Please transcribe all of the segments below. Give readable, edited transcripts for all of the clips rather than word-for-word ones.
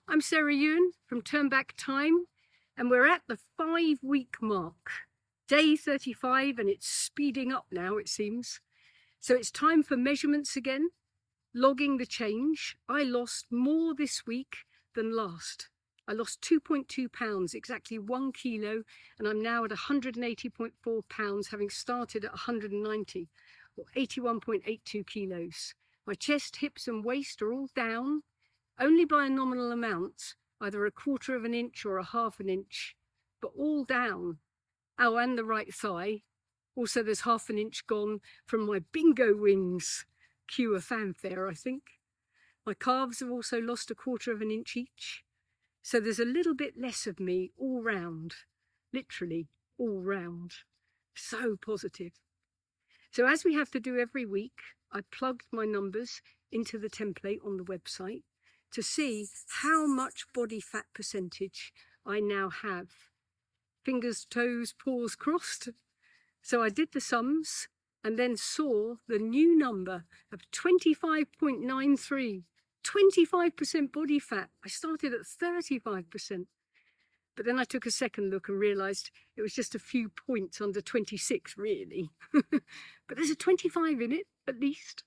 I'm Sarah Ewan from Turn Back Time, and we're at the 5-week mark, day 35, and it's speeding up now, it seems. So it's time for measurements again, logging the change. I lost more this week than last. I lost 2.2 pounds, exactly 1 kilo, and I'm now at 180.4 pounds, having started at 190, or 81.82 kilos. My chest, hips and waist are all down, only by a nominal amount, either a 1/4 of an inch or a 1/2 an inch, but all down. Oh, and the right thigh. Also, there's 1/2 an inch gone from my bingo wings. Cue a fanfare, I think. My calves have also lost a 1/4 of an inch each. So there's a little bit less of me all round, literally all round. So positive. So as we have to do every week, I plugged my numbers into the template on the website to see how much body fat percentage I now have. Fingers, toes, paws crossed. So I did the sums and then saw the new number of 25.93, 25% body fat. I started at 35%. But then I took a second look and realised it was just a few points under 26, really. But there's a 25 in it, at least.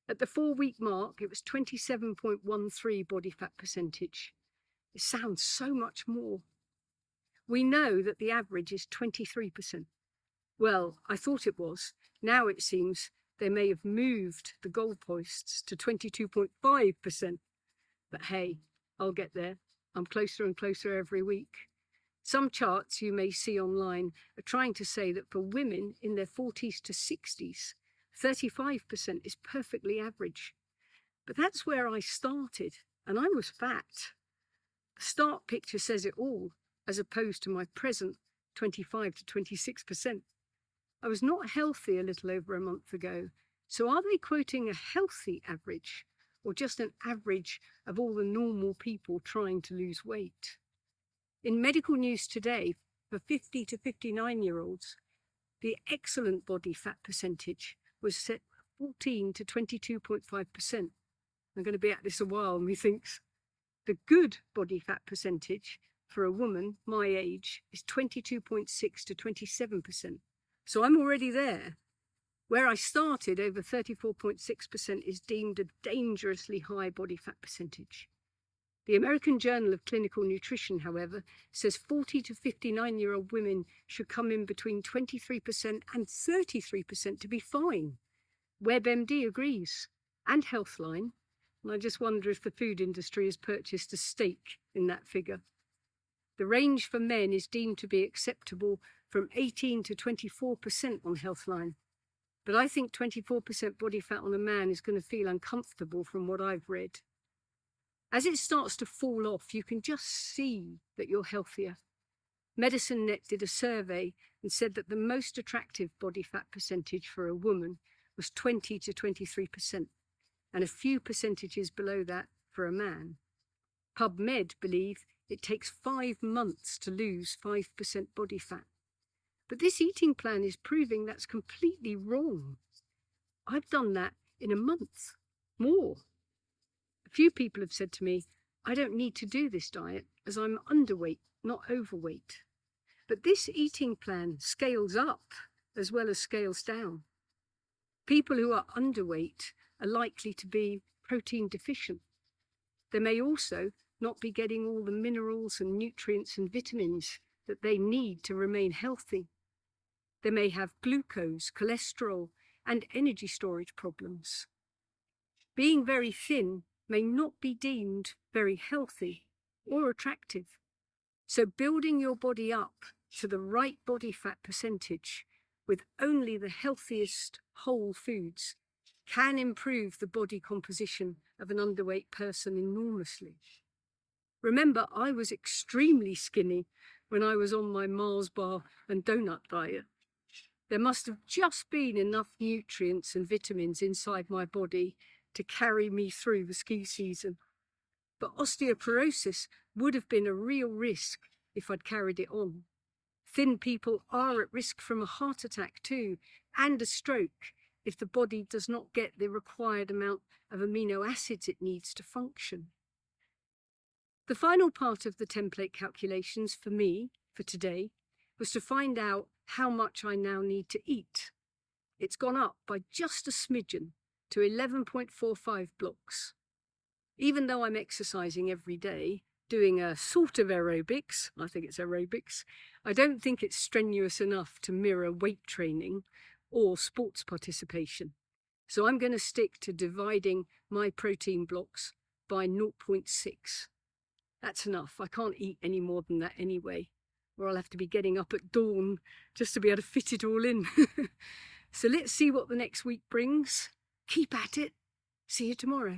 At the 4-week mark, it was 27.13 body fat percentage. It sounds so much more. We know that the average is 23%. Well, I thought it was. Now it seems they may have moved the goalposts to 22.5%. But hey, I'll get there. I'm closer and closer every week. Some charts you may see online are trying to say that for women in their 40s to 60s, 35% is perfectly average. But that's where I started, and I was fat. The start picture says it all, as opposed to my present 25 to 26%. I was not healthy a little over a month ago, so are they quoting a healthy average, or just an average of all the normal people trying to lose weight? In medical news today, for 50 to 59-year-olds, the excellent body fat percentage was set 14 to 22.5%. I'm going to be at this a while, methinks. The good body fat percentage for a woman my age is 22.6 to 27%. So I'm already there. Where I started, over 34.6% is deemed a dangerously high body fat percentage. The American Journal of Clinical Nutrition, however, says 40 to 59-year-old women should come in between 23% and 33% to be fine. WebMD agrees, and Healthline, and I just wonder if the food industry has purchased a stake in that figure. The range for men is deemed to be acceptable from 18 to 24% on Healthline. But I think 24% body fat on a man is going to feel uncomfortable from what I've read. As it starts to fall off, you can just see that you're healthier. Medicine Net did a survey and said that the most attractive body fat percentage for a woman was 20 to 23%, and a few percentages below that for a man. PubMed believe it takes 5 months to lose 5% body fat. But this eating plan is proving that's completely wrong. I've done that in a month, more. A few people have said to me, I don't need to do this diet as I'm underweight, not overweight. But this eating plan scales up as well as scales down. People who are underweight are likely to be protein deficient. They may also not be getting all the minerals and nutrients and vitamins that they need to remain healthy. They may have glucose, cholesterol, and energy storage problems. Being very thin may not be deemed very healthy or attractive. So building your body up to the right body fat percentage with only the healthiest whole foods can improve the body composition of an underweight person enormously. Remember, I was extremely skinny when I was on my Mars bar and donut diet. There must have just been enough nutrients and vitamins inside my body to carry me through the ski season. But osteoporosis would have been a real risk if I'd carried it on. Thin people are at risk from a heart attack too, and a stroke, if the body does not get the required amount of amino acids it needs to function. The final part of the template calculations for me, for today, was to find out how much I now need to eat. It's gone up by just a smidgen to 11.45 blocks. Even though I'm exercising every day, doing a sort of aerobics, I think it's aerobics, I don't think it's strenuous enough to mirror weight training or sports participation. So I'm going to stick to dividing my protein blocks by 0.6. That's enough. I can't eat any more than that anyway, or I'll have to be getting up at dawn just to be able to fit it all in. So let's see what the next week brings. Keep at it. See you tomorrow.